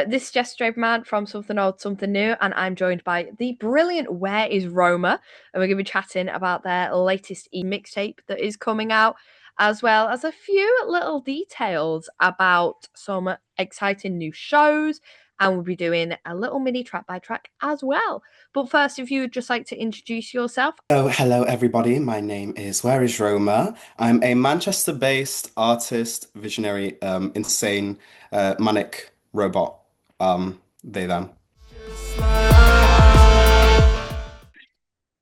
This is Jess Draperman from Something Old, Something New, and I'm joined by the brilliant Where is Roma, and we're going to be chatting about their latest mixtape that is coming out, as well as a few little details about some exciting new shows, and we'll be doing a little mini track by track as well. But first, if you would just like to introduce yourself. Oh, hello everybody. My name is Where is Roma. I'm a Manchester-based artist, visionary, insane, manic robot. They them.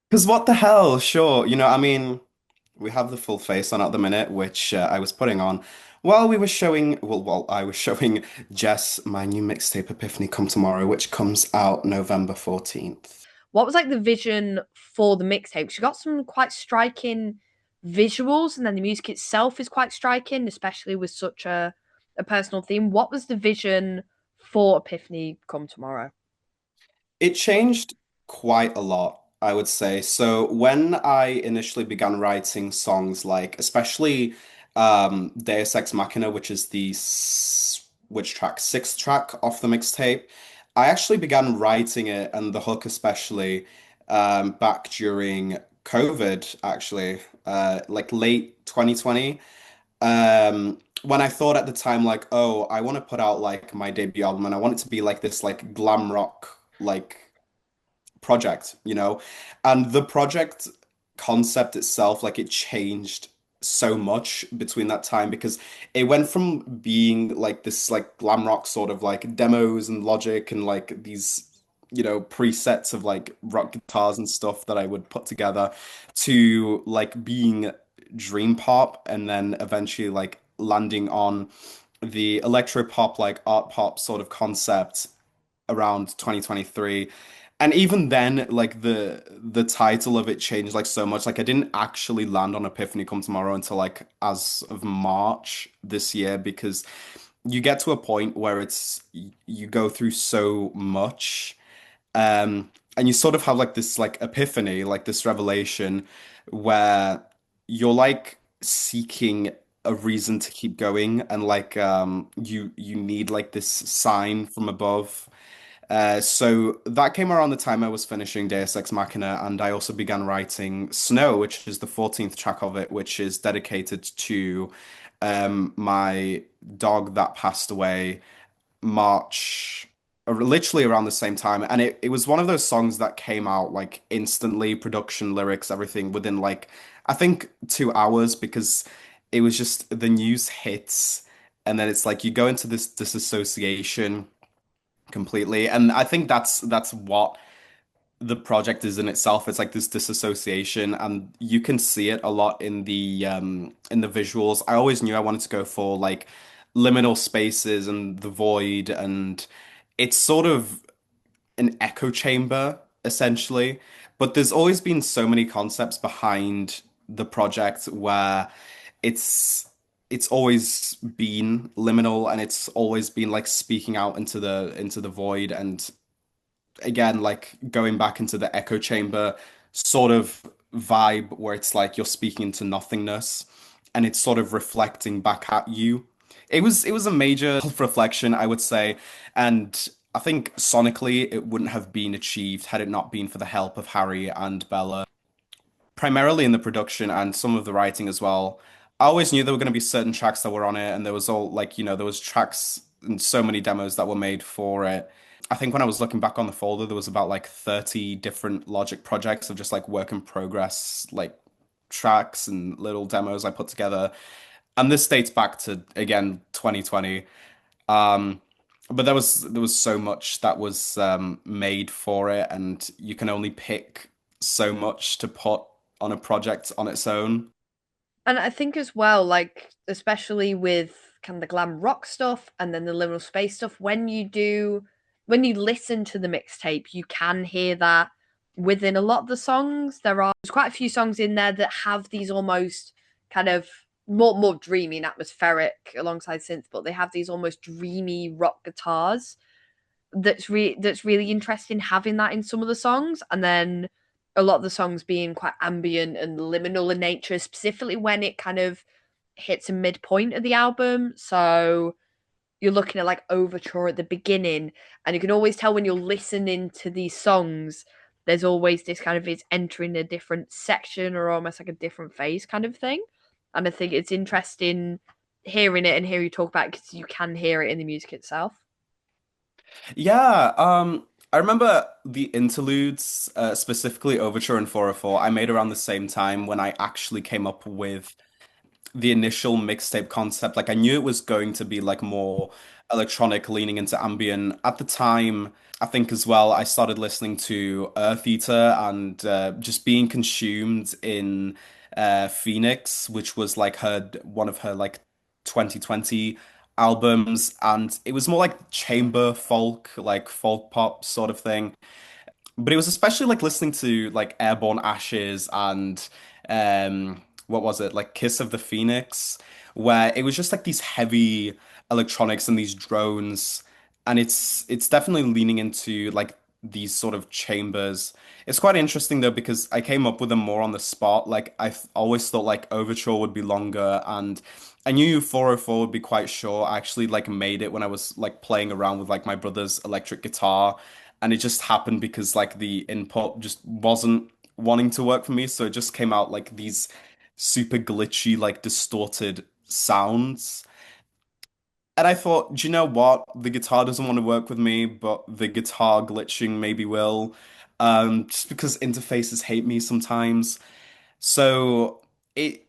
Because what the hell? Sure, we have the full face on at the minute, which I was putting on while we were showing. While I was showing Jess my new mixtape, Epiphany Come Tomorrow, which comes out November 14th. What was like the vision for the mixtape? She got some quite striking visuals, and then the music itself is quite striking, especially with such a personal theme. What was the vision for Epiphany Come Tomorrow? It changed quite a lot, I would say. So when I initially began writing songs, like especially Deus Ex Machina, which is which track, sixth track off the mixtape, I actually began writing it and the hook especially back during COVID, actually, like late 2020. When I thought at the time, like, oh, I want to put out like my debut album and I want it to be like this like glam rock like project, And the project concept itself, like it changed so much between that time because it went from being like this like glam rock sort of like demos and Logic and like these presets of like rock guitars and stuff that I would put together to like being dream pop and then eventually like landing on the electro pop like art pop sort of concept around 2023. And even then, like the title of it changed like so much. Like I didn't actually land on Epiphany Come Tomorrow until like as of March this year because you get to a point where you go through so much, and you sort of have like this like epiphany, like this revelation where you're like seeking a reason to keep going and like you need like this sign from above. So that came around the time I was finishing Deus Ex Machina, and I also began writing Snow, which is the 14th track of it, which is dedicated to my dog that passed away March, literally around the same time. And it was one of those songs that came out like instantly, production, lyrics, everything within like, I think 2 hours because it was just the news hits. And then it's like you go into this disassociation completely. And I think that's what the project is in itself. It's like this disassociation, and you can see it a lot in the visuals. I always knew I wanted to go for like liminal spaces and the void, and it's sort of an echo chamber essentially. But there's always been so many concepts behind the project where it's it's always been liminal and it's always been like speaking out into the void and again, like going back into the echo chamber sort of vibe where it's like you're speaking into nothingness and it's sort of reflecting back at you. It was a major reflection, I would say, and I think sonically it wouldn't have been achieved had it not been for the help of Harry and Bella, primarily in the production and some of the writing as well. I always knew there were going to be certain tracks that were on it, and there was all like, there was tracks and so many demos that were made for it. I think when I was looking back on the folder, there was about like 30 different Logic projects of just like work in progress, like tracks and little demos I put together. And this dates back to again 2020. Um, but there was so much that was made for it, and you can only pick so much to put on a project on its own. And I think as well, like especially with kind of the glam rock stuff and then the liminal space stuff, when you listen to the mixtape, you can hear that within a lot of the songs. There's quite a few songs in there that have these almost kind of more dreamy and atmospheric alongside synth, but they have these almost dreamy rock guitars that's really interesting having that in some of the songs, and then a lot of the songs being quite ambient and liminal in nature, specifically when it kind of hits a midpoint of the album. So you're looking at like overture at the beginning, and you can always tell when you're listening to these songs, there's always this kind of it's entering a different section or almost like a different phase kind of thing. And I think it's interesting hearing it and hear you talk about it because you can hear it in the music itself. Yeah, I remember the interludes, specifically Overture and 404, I made around the same time when I actually came up with the initial mixtape concept. Like I knew it was going to be like more electronic, leaning into ambient. At the time, I think as well, I started listening to Earth Eater and just being consumed in Phoenix, which was like her one of her like 2020 albums, and it was more like chamber folk, like folk pop sort of thing. But it was especially like listening to like Airborne Ashes and what was it? Like Kiss of the Phoenix, where it was just like these heavy electronics and these drones. And it's definitely leaning into like these sort of chambers. It's quite interesting though because I came up with them more on the spot. Like always thought like Overture would be longer and I knew 404 would be quite short. I actually like made it when I was like playing around with like my brother's electric guitar and it just happened because like the input just wasn't wanting to work for me, so it just came out like these super glitchy, like distorted sounds. And I thought, do you know what? The guitar doesn't want to work with me, but the guitar glitching maybe will. Just because interfaces hate me sometimes. So it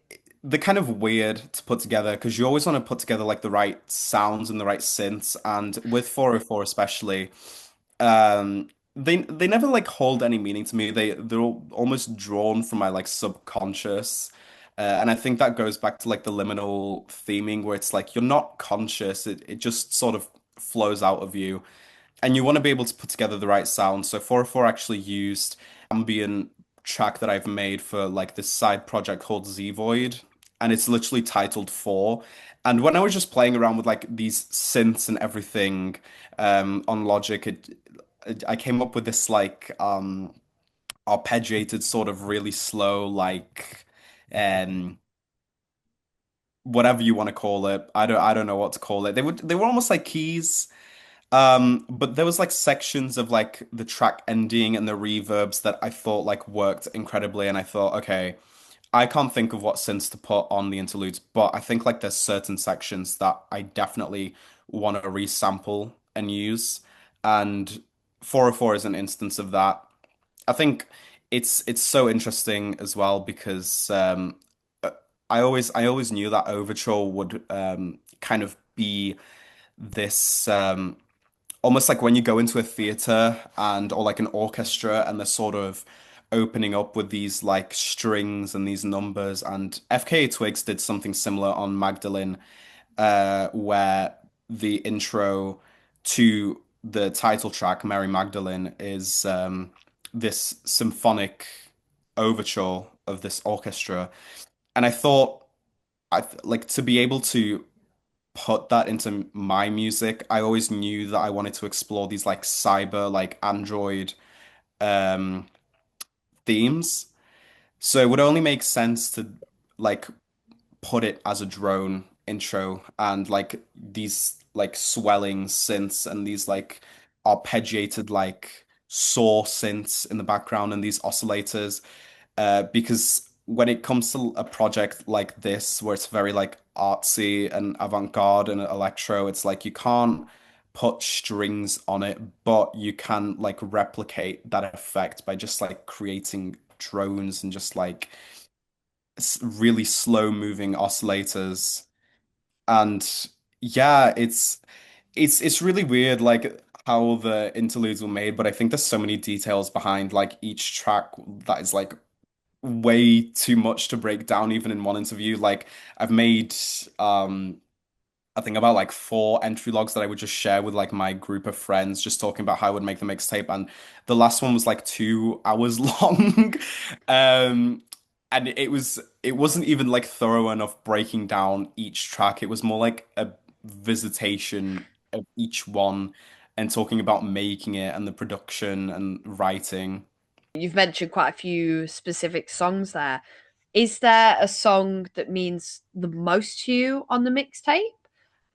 they're kind of weird to put together because you always want to put together like the right sounds and the right synths, and with 404 especially. They never like hold any meaning to me. They're almost drawn from my like subconscious. And I think that goes back to like the liminal theming where it's like you're not conscious. It just sort of flows out of you. And you want to be able to put together the right sound. So 404 actually used ambient track that I've made for like this side project called Z Void. And it's literally titled 4. And when I was just playing around with like these synths and everything on Logic, I came up with this like arpeggiated sort of really slow like um whatever you want to call it. I don't know what to call it. They were almost like keys. But there was like sections of like the track ending and the reverbs that I thought like worked incredibly, and I thought, okay, I can't think of what synths to put on the interludes, but I think like there's certain sections that I definitely want to resample and use, and 404 is an instance of that. I think it's so interesting as well because uh, I always knew that Overture would kind of be this almost like when you go into a theater and or like an orchestra and they're sort of opening up with these like strings and these numbers and FKA Twigs did something similar on Magdalene where the intro to the title track Mary Magdalene is this symphonic overture of this orchestra and I thought like to be able to put that into my music, I always knew that I wanted to explore these like cyber, like Android um themes. So it would only make sense to like put it as a drone intro and like these like swelling synths and these like arpeggiated like saw synths in the background and these oscillators because when it comes to a project like this, where it's very like artsy and avant-garde and electro, it's like you can't put strings on it, but you can like replicate that effect by just like creating drones and just like really slow moving oscillators. And yeah, it's really weird like how the interludes were made, but I think there's so many details behind like each track that is like way too much to break down even in one interview. Like I've made I think about like 4 entry logs that I would just share with like my group of friends, just talking about how I would make the mixtape. And the last one was like 2 hours long. Um and it wasn't even like thorough enough breaking down each track. It was more like a visitation of each one and talking about making it and the production and writing. You've mentioned quite a few specific songs there. Is there a song that means the most to you on the mixtape?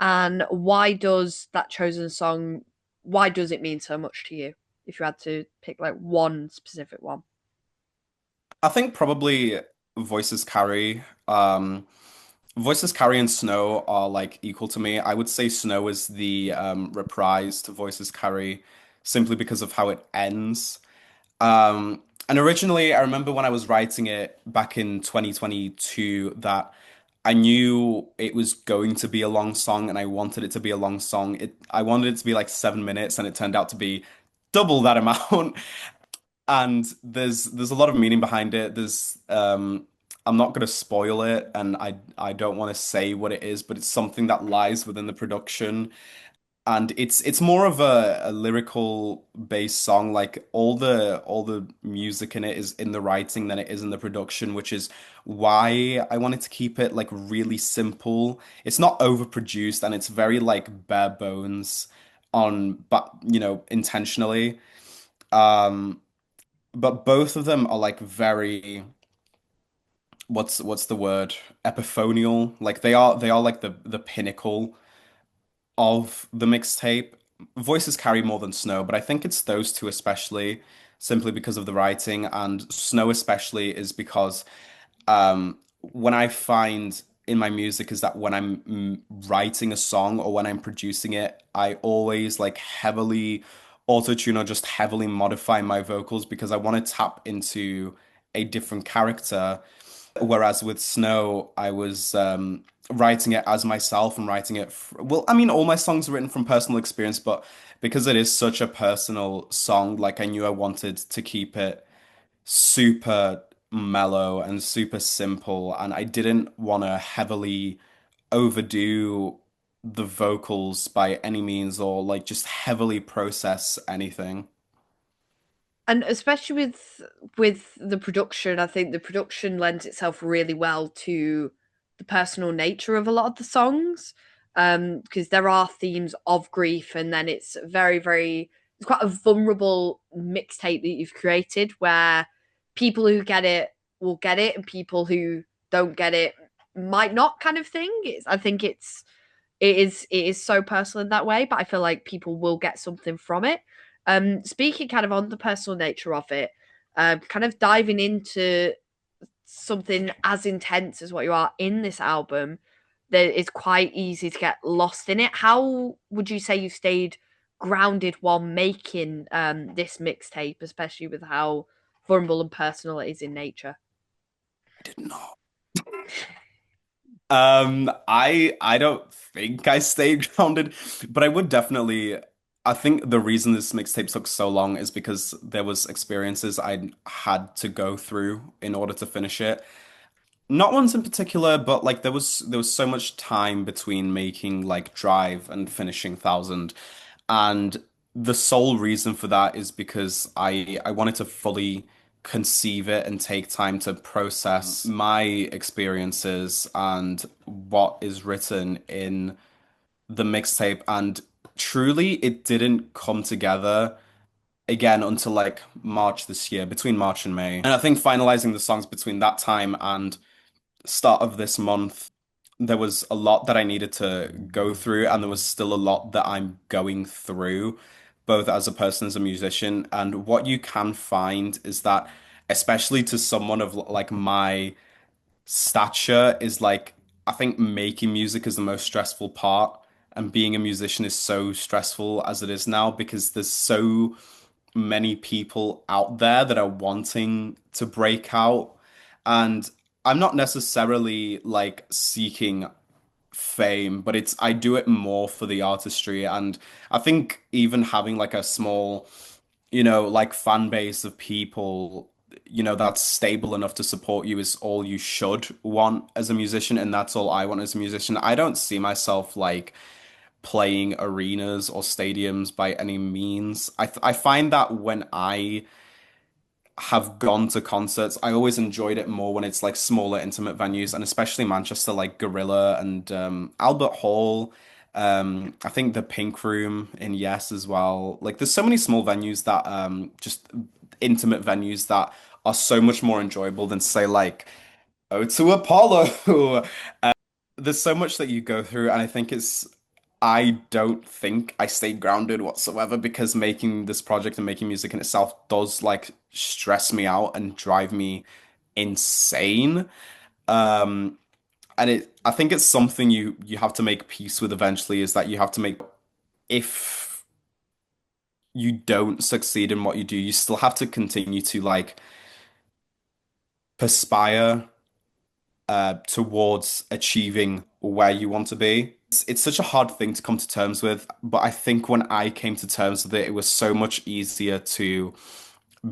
And why does that chosen song, why does it mean so much to you? If you had to pick like one specific one. I think probably Voices Carry. Voices Carry and Snow are like equal to me. I would say Snow is the reprised Voices Carry simply because of how it ends. And originally, I remember when I was writing it back in 2022 that I knew it was going to be a long song and I wanted it to be a long song. I wanted it to be like 7 minutes and it turned out to be double that amount. And there's a lot of meaning behind it. I'm not gonna spoil it and I don't want to say what it is, but it's something that lies within the production. And it's more of a lyrical based song. Like all the music in it is in the writing than it is in the production, which is why I wanted to keep it like really simple. It's not overproduced and it's very like bare bones but intentionally. Um, but both of them are like very what's the word? Epiphonial. Like they are like the pinnacle of the mixtape. Voices carry more than Snow, but I think it's those two especially, simply because of the writing, and Snow especially is because when I find in my music is that when I'm writing a song or when I'm producing it, I always like heavily auto-tune or just heavily modify my vocals because I want to tap into a different character. Whereas with Snow, I was writing it as myself and writing it. Well, I mean, all my songs are written from personal experience, but because it is such a personal song, like I knew I wanted to keep it super mellow and super simple, and I didn't want to heavily overdo the vocals by any means or like just heavily process anything. And especially with the production, I think the production lends itself really well to the personal nature of a lot of the songs. Because there are themes of grief, and then it's it's quite a vulnerable mixtape that you've created where people who get it will get it, and people who don't get it might not, kind of thing. I think it is so personal in that way, but I feel like people will get something from it. Speaking kind of on the personal nature of it, kind of diving into something as intense as what you are in this album, that it's quite easy to get lost in it. How would you say you stayed grounded while making this mixtape, especially with how vulnerable and personal it is in nature? I did not. I don't think I stayed grounded, but I would definitely. I think the reason this mixtape took so long is because there was experiences I had to go through in order to finish it. Not ones in particular, but like there was so much time between making like Drive and finishing Thousand, and the sole reason for that is because I wanted to fully conceive it and take time to process my experiences and what is written in the mixtape, and truly it didn't come together again until like March this year, between March and May. And I think finalizing the songs between that time and start of this month, there was a lot that I needed to go through, and there was still a lot that I'm going through, both as a person, as a musician. And what you can find is that, especially to someone of like my stature, is like, I think making music is the most stressful part. And being a musician is so stressful as it is now because there's so many people out there that are wanting to break out. And I'm not necessarily like seeking fame, but I do it more for the artistry. And I think even having like a small, like fan base of people, that's stable enough to support you is all you should want as a musician. And that's all I want as a musician. I don't see myself like playing arenas or stadiums by any means. I find that when I have gone to concerts, I always enjoyed it more when it's like smaller, intimate venues, and especially Manchester, like Gorilla and Albert Hall. I think the Pink Room in Yes as well. Like, there's so many small venues that just intimate venues that are so much more enjoyable than say like O to Apollo. There's so much that you go through, and I think it's I don't think I stayed grounded whatsoever because making this project and making music in itself does like stress me out and drive me insane. Um, and I think it's something you have to make peace with eventually, is that you have to make, if you don't succeed in what you do, you still have to continue to like perspire towards achieving where you want to be. It's such a hard thing to come to terms with, but I think when I came to terms with it, it was so much easier to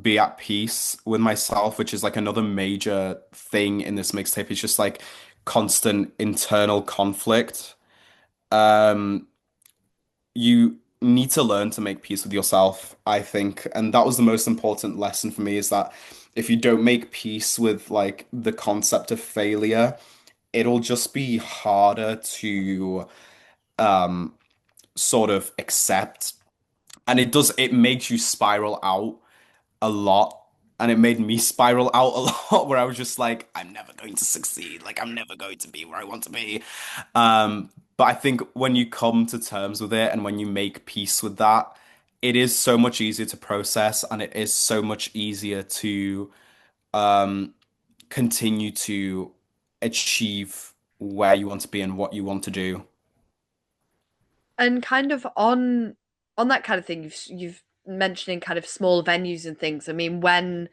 be at peace with myself, which is like another major thing in this mixtape. It's just like constant internal conflict. Um, you need to learn to make peace with yourself, I think. And that was the most important lesson for me, is that if you don't make peace with like the concept of failure, it'll just be harder to um sort of accept. And it makes you spiral out a lot. And it made me spiral out a lot, where I was just like, I'm never going to succeed. Like, I'm never going to be where I want to be. But I think when you come to terms with it and when you make peace with that, it is so much easier to process, and it is so much easier to um, continue to achieve where you want to be and what you want to do. And kind of on that kind of thing, you've mentioning kind of small venues and things. I mean, when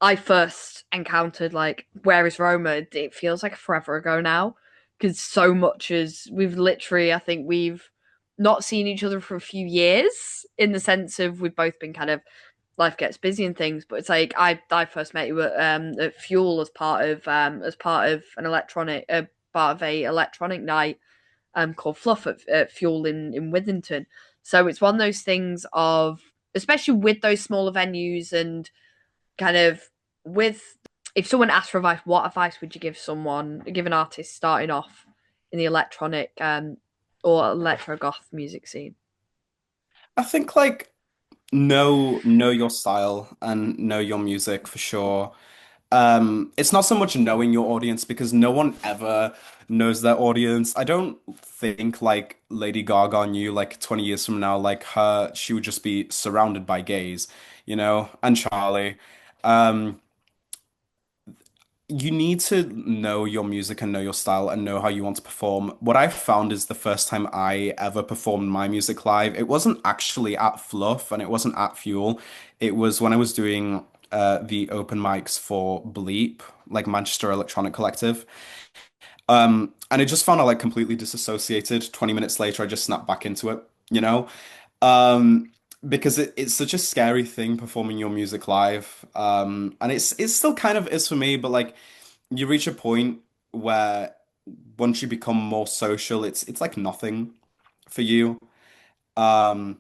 I first encountered like Where is Roma, it feels like forever ago now, because so much as we've literally, I think we've not seen each other for a few years, in the sense of we've both been kind of, life gets busy and things. But it's like I first met you at Fuel as part of an electronic part of a electronic night called Fluff at Fuel in Withington. So it's one of those things of, especially with those smaller venues and kind of with, if someone asked for advice, what advice would you give an artist starting off in the electronic or electro goth music scene? I think like know your style and know your music for sure. It's not so much knowing your audience, because no one ever knows their audience. I don't think like Lady Gaga knew like 20 years from now, like she would just be surrounded by gays, and Charlie. Um, you need to know your music and know your style and know how you want to perform. What I found is the first time I ever performed my music live, it wasn't actually at Fluff and it wasn't at Fuel. It was when I was doing the open mics for Bleep, like Manchester Electronic Collective. And I just found I like completely disassociated. 20 minutes later, I just snapped back into it, you know? Um, because it's such a scary thing performing your music live. And it still kind of is for me, but like you reach a point where once you become more social, it's like nothing for you. Um,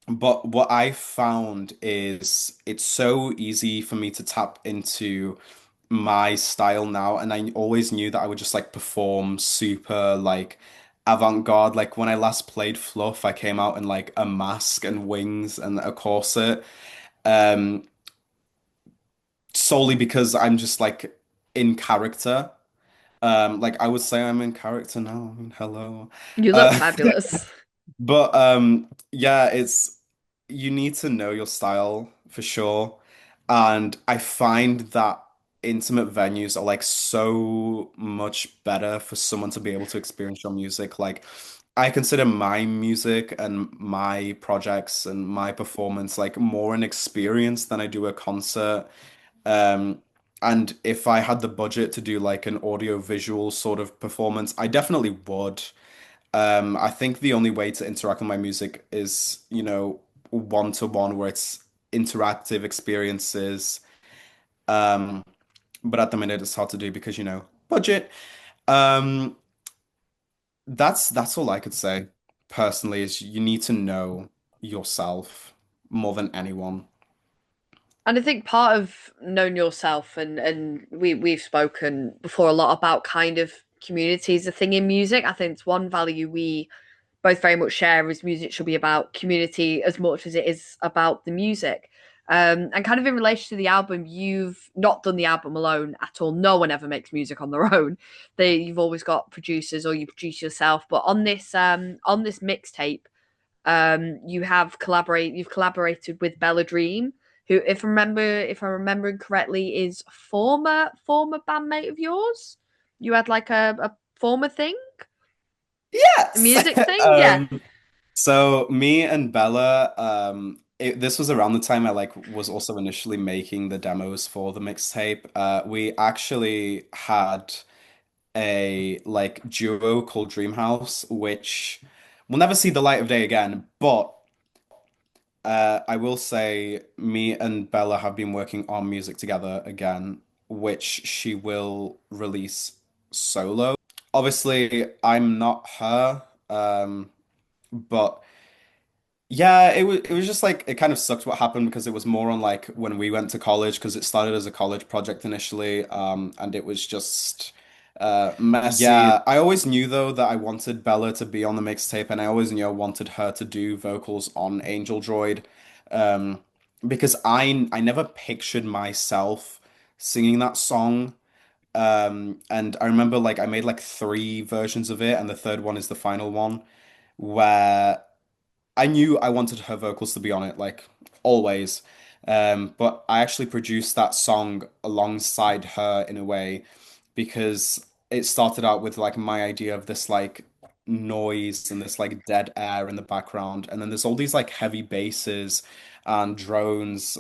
but what I found is it's so easy for me to tap into my style now, and I always knew that I would just like perform super like avant-garde. Like when I last played Fluff, I came out in like a mask and wings and a corset, um, solely because I'm just like in character. Like I would say I'm in character now. I mean, hello. You look Uh, fabulous. but yeah, it's you need to know your style for sure. And I find that intimate venues are like so much better for someone to be able to experience your music. Like I consider my music and my projects and my performance like more an experience than I do a concert. Um, and if I had the budget to do like an audio visual sort of performance, I definitely would. I think the only way to interact with my music is, one to one, where it's interactive experiences. Um, but at the minute it's hard to do because, budget. Um, that's all I could say personally, is you need to know yourself more than anyone. And I think part of knowing yourself, and we've spoken before a lot about kind of community is a thing in music. I think it's one value we both very much share, is music should be about community as much as it is about the music. And kind of in relation to the album, you've not done the album alone at all. No one ever makes music on their own. You've always got producers or you produce yourself. But on this mixtape, you've collaborated with Bella Dream, who, if I'm remembering correctly, is former bandmate of yours. You had like a former thing, a Yes. music thing, yeah. So me and Bella, this was around the time I like was also initially making the demos for the mixtape. We actually had a like duo called Dream House, which will never see the light of day again. But I will say, me and Bella have been working on music together again, which she will release solo. Obviously, I'm not her, but. Yeah, it was just like it kind of sucked what happened because it was more on like when we went to college because it started as a college project initially, and it was just messy. Yeah, I always knew though that I wanted Bella to be on the mixtape, and I always knew I wanted her to do vocals on Angel Droid, um, because I never pictured myself singing that song. And I remember like I made like three versions of it, and the third one is the final one where. I knew I wanted her vocals to be on it, like always. But I actually produced that song alongside her in a way because it started out with like my idea of this like noise and this like dead air in the background. And then there's all these like heavy basses and drones,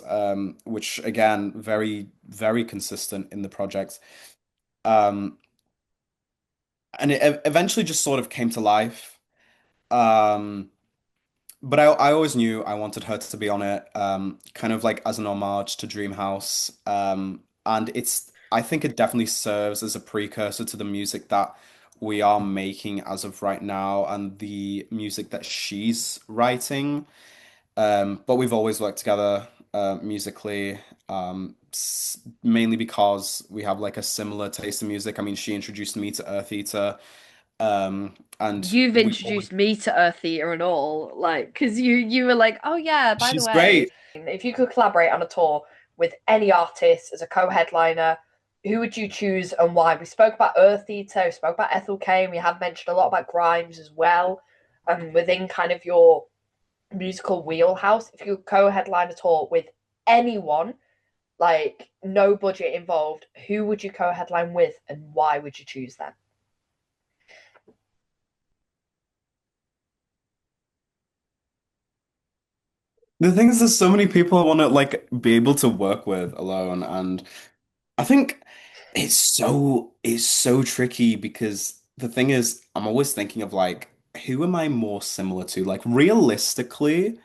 which again, very, very consistent in the project. Um, and it eventually just sort of came to life. Um, But I always knew I wanted her to be on it, kind of like as an homage to Dreamhouse. And I think it definitely serves as a precursor to the music that we are making as of right now and the music that she's writing. But we've always worked together musically, mainly because we have like a similar taste in music. I mean, she introduced me to Earth Eater, and You've we always, introduced me to Earth Eater and all, like, because you were like, oh yeah, by the she's way, great. if you could collaborate on a tour with any artist as a co-headliner, who would you choose and why? We spoke about Earth Eater, we spoke about Ethel Kane, we have mentioned a lot about Grimes as well. Within kind of your musical wheelhouse, if you could co-headline a tour with anyone, like no budget involved, who would you co-headline with and why would you choose them? The thing is, there's so many people I want to like be able to work with alone, and I think it's so tricky because the thing is, I'm always thinking of like, who am I more similar to? Like, realistically,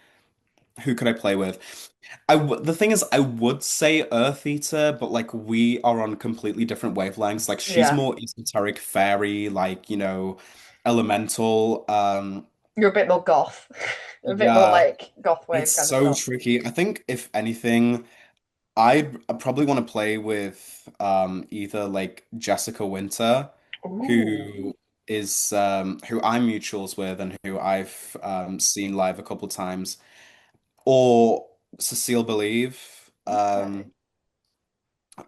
who could I play with? The thing is, I would say Earth Eater, but like we are on completely different wavelengths. Like, she's Yeah, more esoteric fairy, like elemental. you're a bit more goth, a bit more Yeah, like goth wave it's kind of so stuff. tricky. I think if anything. I'd probably want to play with either like Jessica Winter, Ooh, who is who I'm mutuals with and who I've seen live a couple times, or Cecile Believe. okay.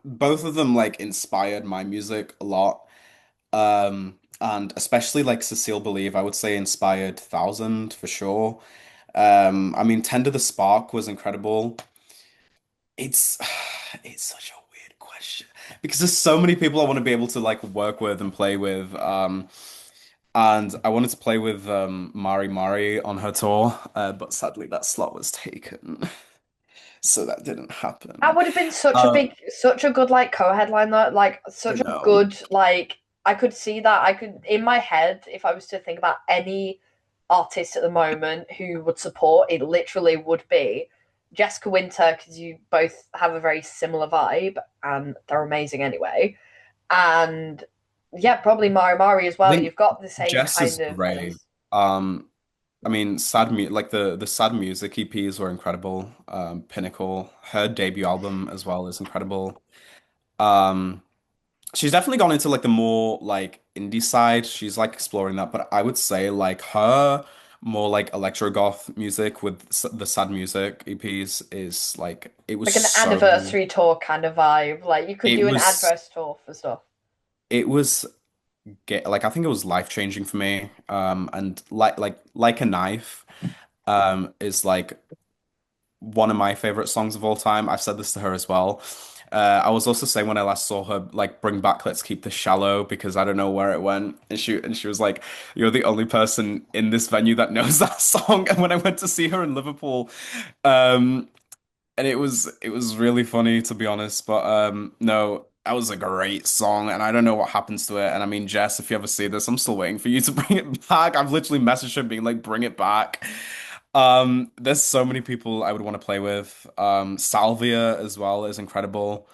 Both of them like inspired my music a lot. And especially like Cecile Believe, I would say inspired Thousand for sure. I mean, Tender the Spark was incredible. It's it's such a weird question because there's so many people I want to be able to like work with and play with. And I wanted to play with Mari Mari on her tour, but sadly that slot was taken, so that didn't That happen. would have been such a Uh, big, such a good like co-headline though. Like I such a know. good like I could see that. I could in my head if I was to think about any artist at the moment who would support, it literally would be Jessica Winter because you both have a very similar vibe and they're amazing anyway. And yeah, probably Mari Mari as I well. think You've got the same Jess is kind of great. vibes. Um, I mean, sad mu like the sad music EPs were incredible. Pinnacle, her debut album as well is incredible. Um. She's definitely gone into like the more like indie side. She's like exploring that, but I would say like her more like electro goth music with the sad music EPs is like it was Like an so anniversary tour kind of vibe. Like you could it do an was adverse tour for stuff. it was get like I think it was life changing for me. And like a knife is like one of my favorite songs of all time. I've said this to her as well. I was also saying when I last saw her, like, bring back "Let's Keep This Shallow" because I don't know where it went, and she was like, "You're the only person in this venue that knows that song." And when I went to see her in Liverpool, um, and it was really funny to be honest, but no, that was a great song, and I don't know what happens to it. And I mean, Jess, if you ever see this, I'm still waiting for you to bring it back. I've literally messaged her being like, "Bring it back." There's so many people I would want to play with. Salvia as well is incredible.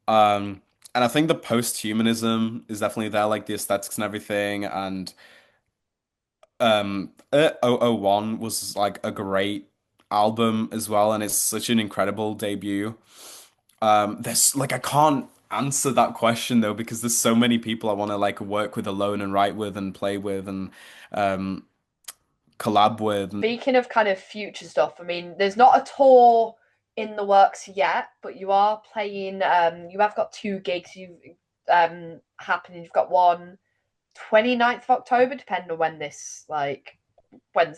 Um, and I think the post-humanism is definitely there, like the aesthetics and everything. And 001 was like a great album as well, and it's such an incredible debut. There's like I can't answer that question though because there's so many people I want to like work with alone and write with and play with and um collab with. And Speaking of kind of future stuff, I mean, there's not a tour in the works yet, but you are playing. You have got two gigs you happening. You've got one 29th of October, depending on when this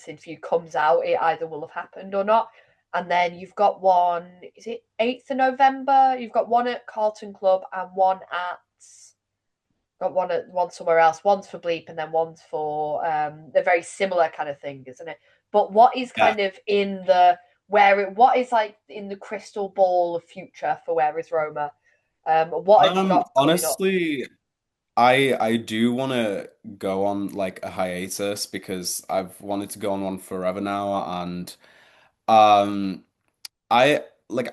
interview comes out, it either will have happened or not. And then you've got one, is it 8th of November? You've got one at Carlton Club and one at got one somewhere else. One's for Bleep and then one's for they're very similar kind of thing, isn't it? But what is yeah. kind of in the what is like in the crystal ball of future for Where is Roma? What have you got coming up? Honestly, I do want to go on like a hiatus because I've wanted to go on one forever now, and um I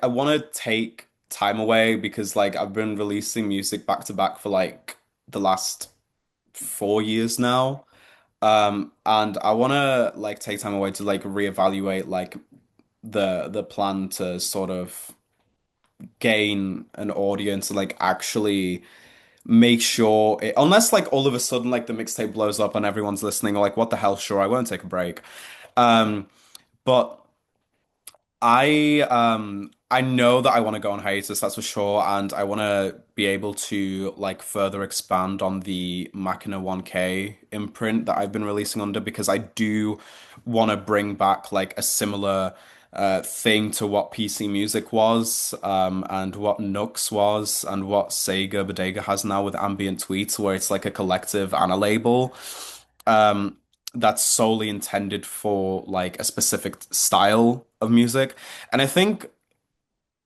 want to take time away because like I've been releasing music back to back for like the last 4 years now. And I want to like take time away to like reevaluate like the plan to sort of gain an audience and like actually make sure unless like all of a sudden like the mixtape blows up and everyone's listening or like what the hell, sure, I won't take a break. But I know that I want to go on hiatus, that's for sure, and I want to be able to like further expand on the Machina 1K imprint that I've been releasing under because I do want to bring back like a similar thing to what PC Music was, and what Nux was, and what Sega Bodega has now with Ambient Tweets, where it's like a collective and a label. Um, that's solely intended for like a specific style of music. And I think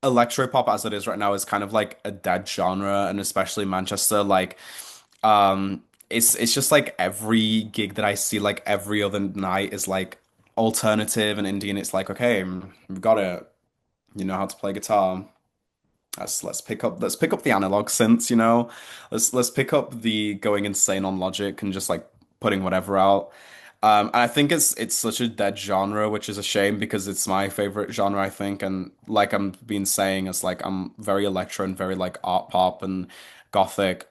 electropop as it is right now is kind of like a dead genre, and especially Manchester, like it's just like every gig that I see like every other night is like alternative and indie, and it's like, okay, we've got it. You know how to play guitar. Let's pick up the analog synths, you know. Let's pick up the going insane on Logic and just like putting whatever out. And I think it's such a dead genre, which is a shame because it's my favorite genre, I think. And like I'm been saying, it's like I'm very electro and very like art pop and gothic,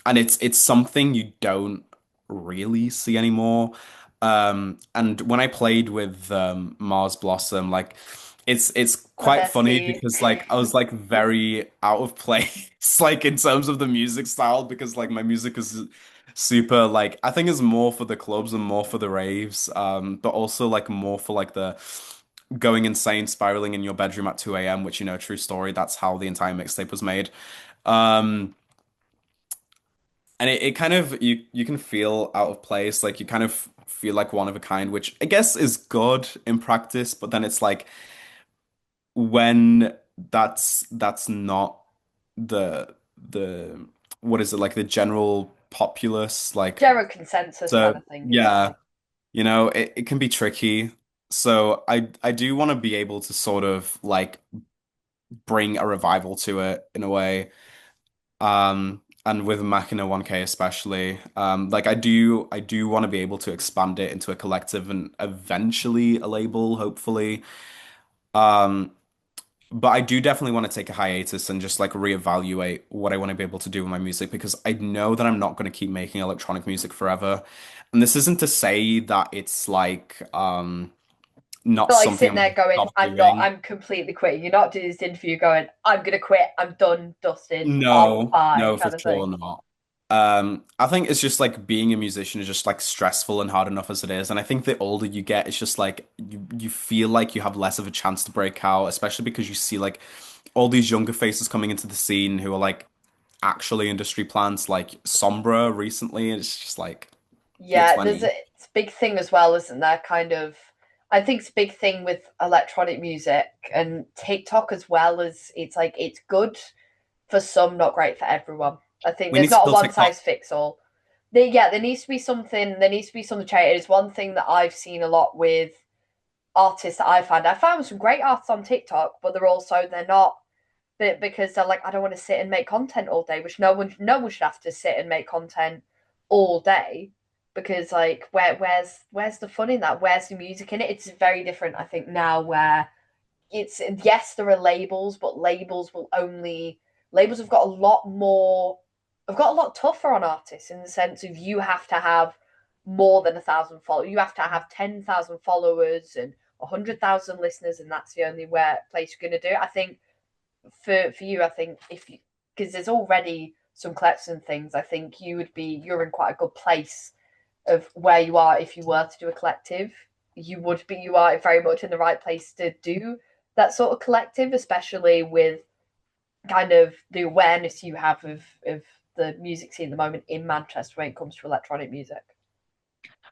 and it's something you don't really see anymore. And when I played with Mars Blossom, like it's My quite funny bestie. because like I was like very out of place like in terms of the music style because like my music is super like I think it's more for the clubs and more for the raves, but also like more for like the going insane, spiraling in your bedroom at 2 a.m., which, you know, true story, that's how the entire mixtape was made. Um, and it kind of you can feel out of place, like you kind of feel like one of a kind, which I guess is good in practice, but then it's like when that's not the what is it, like the general populace, like General consensus kind so of thing, yeah. yeah, you know, it can be tricky. So I do want to be able to sort of like bring a revival to it in a way. And with Machina 1K especially, like I do want to be able to expand it into a collective and eventually a label, hopefully. Um, But I do definitely want to take a hiatus and just like reevaluate what I want to be able to do with my music because I know that I'm not going to keep making electronic music forever. And this isn't to say that it's like not Not like something sitting I'm there going to going, stop I'm not, doing. I'm completely quitting. You're not doing this interview going, I'm gonna quit, I'm done, dusted, I'm No, fine, no, for kind of thing. sure not. I think it's just like being a musician is just like stressful and hard enough as it is. And I think the older you get, it's just like you feel like you have less of a chance to break out, especially because you see like all these younger faces coming into the scene who are like actually industry plants, like Sombra recently. And it's just like you're Yeah, 20. it's a big thing as well, isn't there? Kind of, I think it's a big thing with electronic music and TikTok as well as it's like it's good for some, not great for everyone. I think We there's need to not a build one TikTok. size fits all. There needs to be something. There needs to be something change. It's one thing that I've seen a lot with artists that I find. I found some great artists on TikTok, but they're not because they're like, I don't want to sit and make content all day, which no one should have to sit and make content all day because like where's the fun in that? Where's the music in it? It's very different, I think, now where it's yes, there are labels, but labels have got a lot more have got a lot tougher on artists in the sense of you have to have more than 1,000 followers. You have to have 10,000 followers and 100,000 listeners, and that's the only where place you're going to do it. I think for you, I think if you because there's already some collects and things, I think you're in quite a good place of where you are if you were to do a collective. You are very much in the right place to do that sort of collective, especially with kind of the awareness you have of the music scene at the moment in Manchester when it comes to electronic music.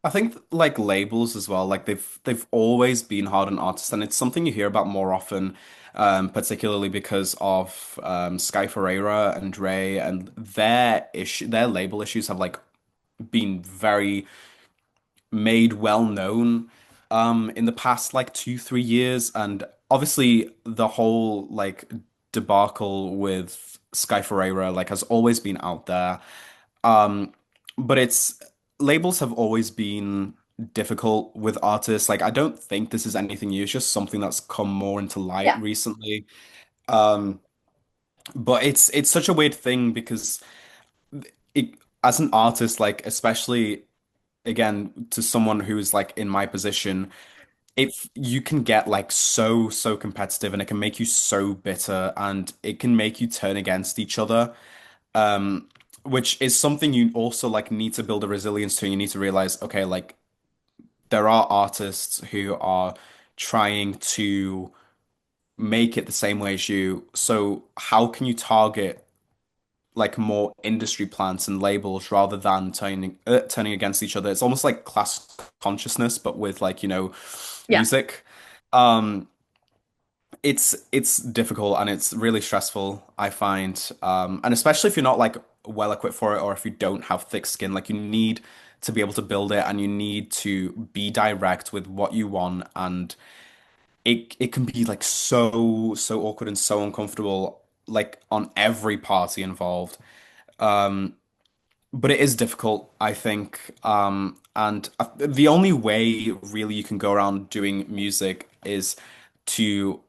I think like labels as well, like they've always been hard on artists, and it's something you hear about more often, particularly because of Sky Ferreira and Dre and their label issues have like been very made well known in the past like 2, 3 years, and obviously the whole like debacle with Sky Ferreira like has always been out there. Um, but it's labels have always been difficult with artists. Like I don't think this is anything new. It's just something that's come more into light Yeah, recently. Um, but it's such a weird thing because it, as an artist, like especially again to someone who's like in my position, if you can get like so competitive and it can make you so bitter and it can make you turn against each other. Um, which is something you also like need to build a resilience to. You need to realize, okay, like there are artists who are trying to make it the same way as you. So how can you target like more industry plants and labels rather than turning against each other? It's almost like class consciousness, but with like, yeah, music. It's difficult and it's really stressful, I find. And especially if you're not like well equipped for it or if you don't have thick skin, like you need to be able to build it and you need to be direct with what you want. And it can be like so awkward and so uncomfortable, like on every party involved. But it is difficult, I think. And the only way really you can go around doing music is to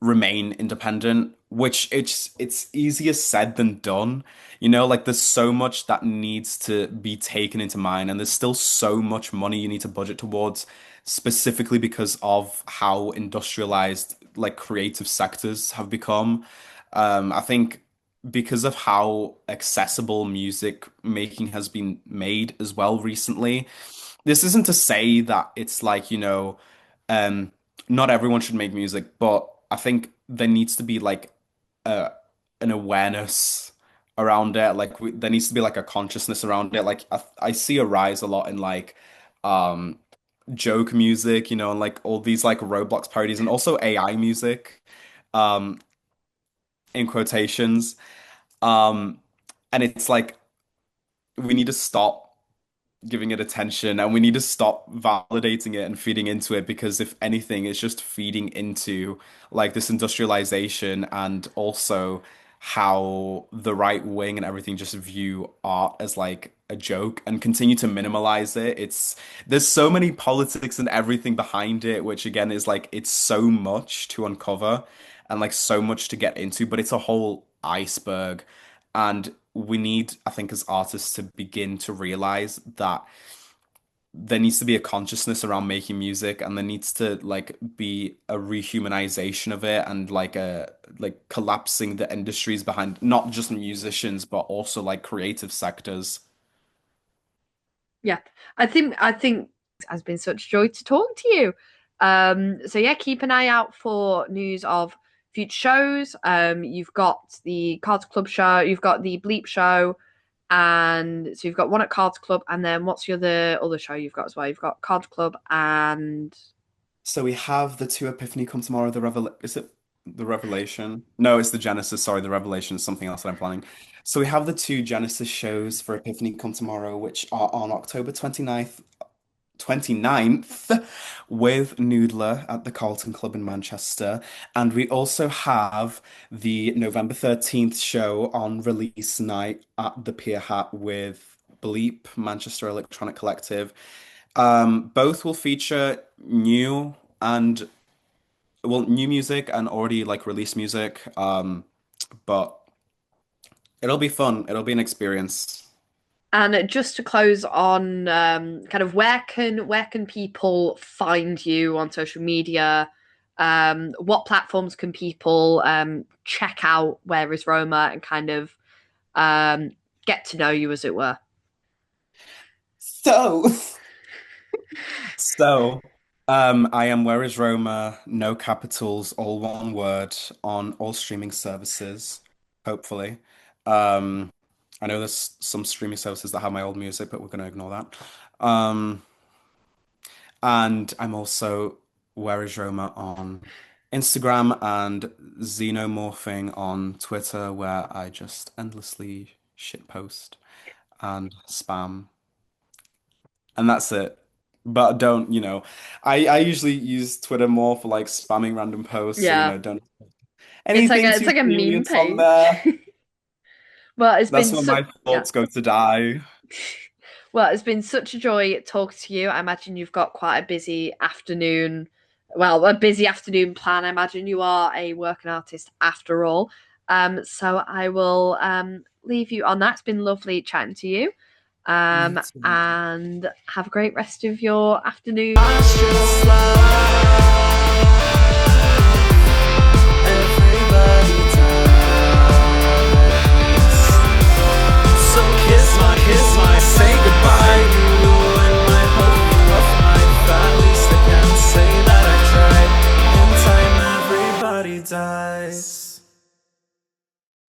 remain independent, which it's easier said than done. Like there's so much that needs to be taken into mind, and there's still so much money you need to budget towards, specifically because of how industrialized like creative sectors have become. I think because of how accessible music making has been made as well recently. This isn't to say that it's like, um, not everyone should make music, but I think there needs to be like a an awareness around it. Like there needs to be like a consciousness around it. Like I see a rise a lot in like um joke music, and like all these like Roblox parodies and also AI music, um, in quotations. Um, and it's like we need to stop giving it attention and we need to stop validating it and feeding into it because if anything, it's just feeding into like this industrialization and also how the right wing and everything just view art as like a joke and continue to minimalize it. There's so many politics and everything behind it, which again is like it's so much to uncover and like so much to get into, but it's a whole iceberg. And we need, I think, as artists to begin to realize that there needs to be a consciousness around making music and there needs to like be a rehumanization of it and like a like collapsing the industries behind not just musicians but also like creative sectors. Yeah, I think it has been such joy to talk to you. So yeah, keep an eye out for news of future shows. You've got the Cards Club show, you've got the Bleep show, and so you've got one at Cards Club, and then what's your other show you've got as well? You've got Cards Club and So we have the two Epiphany Come Tomorrow, is it the Revelation? No, it's the Genesis, sorry, the Revelation is something else that I'm planning. So we have the two Genesis shows for Epiphany Come Tomorrow, which are on October 29th with Noodler at the Carlton Club in Manchester. And we also have the November 13th show on release night at the Pier Hat with Bleep, Manchester Electronic Collective. Both will feature and new music and already like released music. But it'll be fun. It'll be an experience. and just to close on kind of where can people find you on social media? What platforms can people check out Where is Roma and kind of get to know you as it were? So, I am Where is Roma, no capitals, all one word on all streaming services, hopefully. Um, I know there's some streaming services that have my old music, but we're going to ignore that. Um, and I'm also Where is Roma on Instagram and Xenomorphing on Twitter, where I just endlessly shitpost and spam. And that's it. But don't, I usually use Twitter more for like spamming random posts, so Yeah, don't it's like anything a it's too like a meme serious on page. there. Well, it's That's been where so my yeah. thoughts go to die. Well, it's been such a joy talking to you. I imagine you've got quite a busy afternoon. Well, a busy afternoon plan. I imagine you are a working artist after all. So I will leave you on that. It's been lovely chatting to you. You too. And have a great rest of your afternoon.